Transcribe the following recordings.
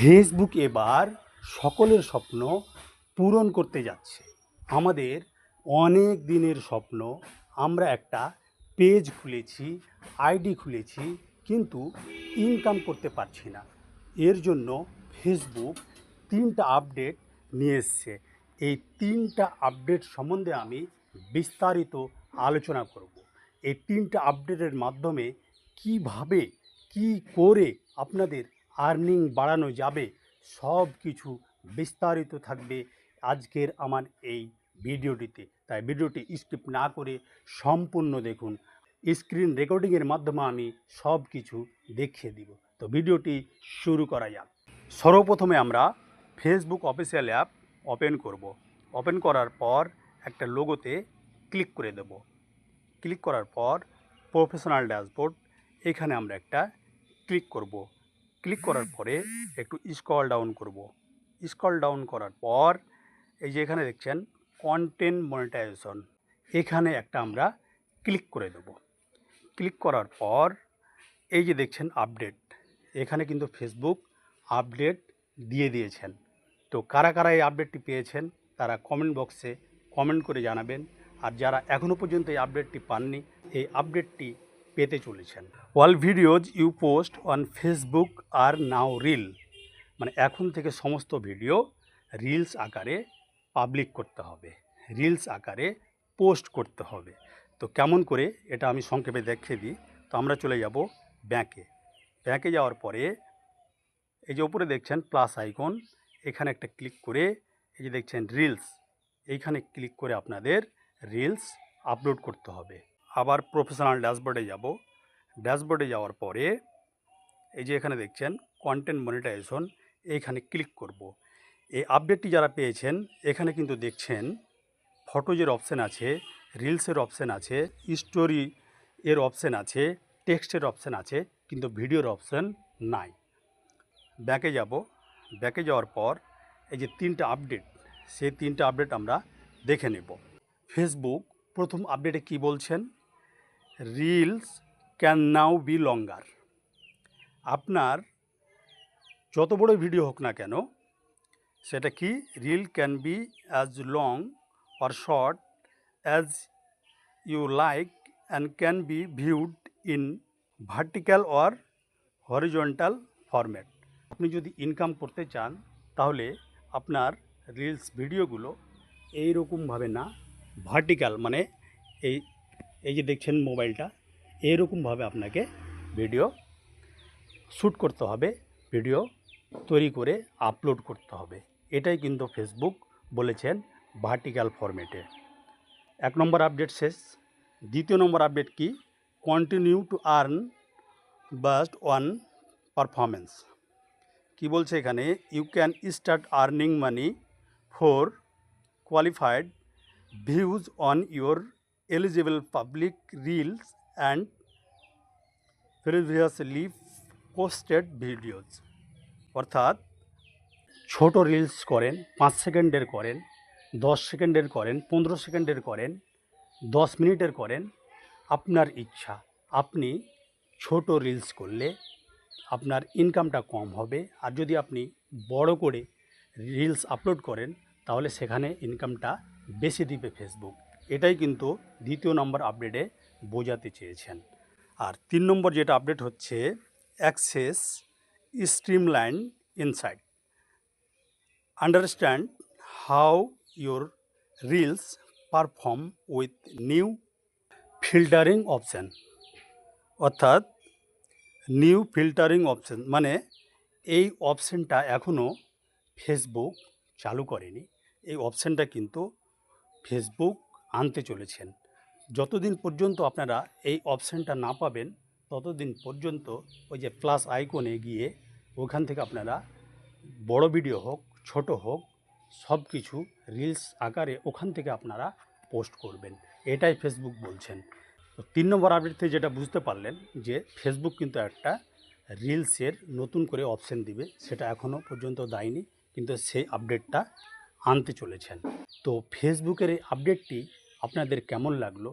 Facebook এবার সকলের স্বপ্ন পূরণ করতে যাচ্ছে। আমাদের অনেক দিনের স্বপ্ন, আমরা একটা পেজ খুলেছি, আইডি খুলেছি, কিন্তু ইনকাম করতে পারছি না। এর জন্য ফেসবুক 3টা আপডেট নিয়ে এসছে। এই 3টা আপডেট সম্বন্ধে আমি বিস্তারিত আলোচনা করব। এই 3টা আপডেটের মাধ্যমে কিভাবে কি করে আপনাদের আর্নিং বাড়ানো যাবে, সব কিছু বিস্তারিত থাকবে আজকের আমার এই ভিডিওটিতে। তাই ভিডিওটি স্কিপ না করে সম্পূর্ণ দেখুন। স্ক্রিন রেকর্ডিংয়ের মাধ্যমে আমি সব কিছু দেখিয়ে দিব। তো ভিডিওটি শুরু করা যাক। সর্বপ্রথমে আমরা ফেসবুক অফিসিয়াল অ্যাপ ওপেন করব। ওপেন করার পর একটা লোগোতে ক্লিক করে দেব। ক্লিক করার পর প্রফেশনাল ড্যাশবোর্ড, এখানে আমরা একটা ক্লিক করব। ক্লিক করার পরে একটু স্ক্রল ডাউন করব। স্ক্রল ডাউন করার পর এই যে এখানে দেখছেন কন্টেন্ট মনিটাইজেশন, এখানে একটা আমরা ক্লিক করে দেব। ক্লিক করার পর এই যে দেখছেন আপডেট, এখানে কিন্তু ফেসবুক আপডেট দিয়ে দিয়েছেন। তো কারা কারা এই আপডেটটি পেয়েছেন তারা কমেন্ট বক্সে কমেন্ট করে জানাবেন। আর যারা এখনও পর্যন্ত এই আপডেটটি পাননি, এই আপডেটটি পেতে চলেছেন। All videos you post on Facebook are now reel, মানে এখন থেকে সমস্ত ভিডিও রিলস আকারে পাবলিক করতে হবে, রিলস আকারে পোস্ট করতে হবে। তো কেমন করে এটা আমি সংক্ষেপে দেখিয়ে দিই। তো আমরা চলে যাব ব্যাংকে। ব্যাংকে যাওয়ার পরে এই যে উপরে দেখছেন প্লাস আইকন, এখানে একটা ক্লিক করে এই যে দেখছেন রিলস, এইখানে ক্লিক করে আপনাদের রিলস আপলোড করতে হবে। আবার প্রফেশনাল ড্যাশবোর্ডে যাব। ড্যাশবোর্ডে যাওয়ার পরে এই যে এখানে দেখছেন কন্টেন্ট মনিটাইজেশন, এইখানে ক্লিক করব। এই আপডেটটি যারা পেয়েছেন এখানে কিন্তু দেখছেন ফটোজের অপশান আছে, রিলসের অপশান আছে, স্টোরি এর অপশান আছে, টেক্সটের অপশান আছে, কিন্তু ভিডিওর অপশান নাই। ব্যাকে যাব। ব্যাকে যাওয়ার পর এই যে 3টা আপডেট, সেই 3টা আপডেট আমরা দেখে নেব। ফেসবুক প্রথম আপডেটে কি বলছেন, reels can now be longer. আপনার যত বড় ভিডিও হোক না কেন, সেটা কি reel can be as long or short as you like and can be viewed in vertical or horizontal format. আপনি যদি ইনকাম করতে চান তাহলে আপনার রিলস ভিডিওগুলো এইরকমভাবে না, ভার্টিক্যাল, মানে এই এই যে দেখছেন মোবাইলটা, এইরকমভাবে আপনাকে ভিডিও শ্যুট করতে হবে, ভিডিও তৈরি করে আপলোড করতে হবে। এটাই কিন্তু ফেসবুক বলেছেন ভার্টিক্যাল ফরম্যাটে। 1 নম্বর আপডেট শেষ। 2য় নম্বর আপডেট কি, continue to earn based on performance. কি বলছে এখানে, you can start earning money for qualified views on your eligible public reels and previously posted videos. অর্থাৎ ছোট রিলস করেন, 5 সেকেন্ডের করেন, 10 সেকেন্ডের করেন, 15 সেকেন্ডের করেন, 10 মিনিটের করেন, আপনার ইচ্ছা। আপনি ছোট রিলস করলে আপনার ইনকামটা কম হবে, আর যদি আপনি বড় করে রিলস আপলোড করেন তাহলে সেখানে ইনকামটা বেশি দিবে ফেসবুক। এটাই কিন্তু 2য় নম্বর আপডেটে বোঝাতে চেয়েছেন। আর 3 নম্বর যেটা আপডেট হচ্ছে, access streamline insight, understand how your reels perform with new filtering option. অর্থাৎ নিউ ফিল্টারিং অপশান মানে এই অপশানটা এখনও ফেসবুক চালু করেনি। এই অপশানটা কিন্তু ফেসবুক আনতে চলেছেন। যতদিন পর্যন্ত আপনারা এই অপশানটা না পাবেন ততদিন পর্যন্ত ওই যে প্লাস আইকনে গিয়ে ওখান থেকে আপনারা বড় ভিডিও হোক ছোট হোক সব কিছু রিলস আকারে ওখান থেকে আপনারা পোস্ট করবেন, এটাই ফেসবুক বলছেন। তো 3 নম্বর আপডেট থেকে যেটা বুঝতে পারলেন যে ফেসবুক কিন্তু একটা রিলসের নতুন করে অপশান দিবে, সেটা এখনও পর্যন্ত দেয়নি, কিন্তু সেই আপডেটটা আনতে চলেছেন। তো ফেসবুকের এই আপডেটটি আপনাদের কেমন লাগলো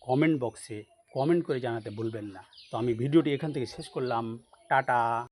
কমেন্ট বক্সে কমেন্ট করে জানাতে ভুলবেন না। তো আমি ভিডিওটি এখান থেকে শেষ করলাম। টাটা।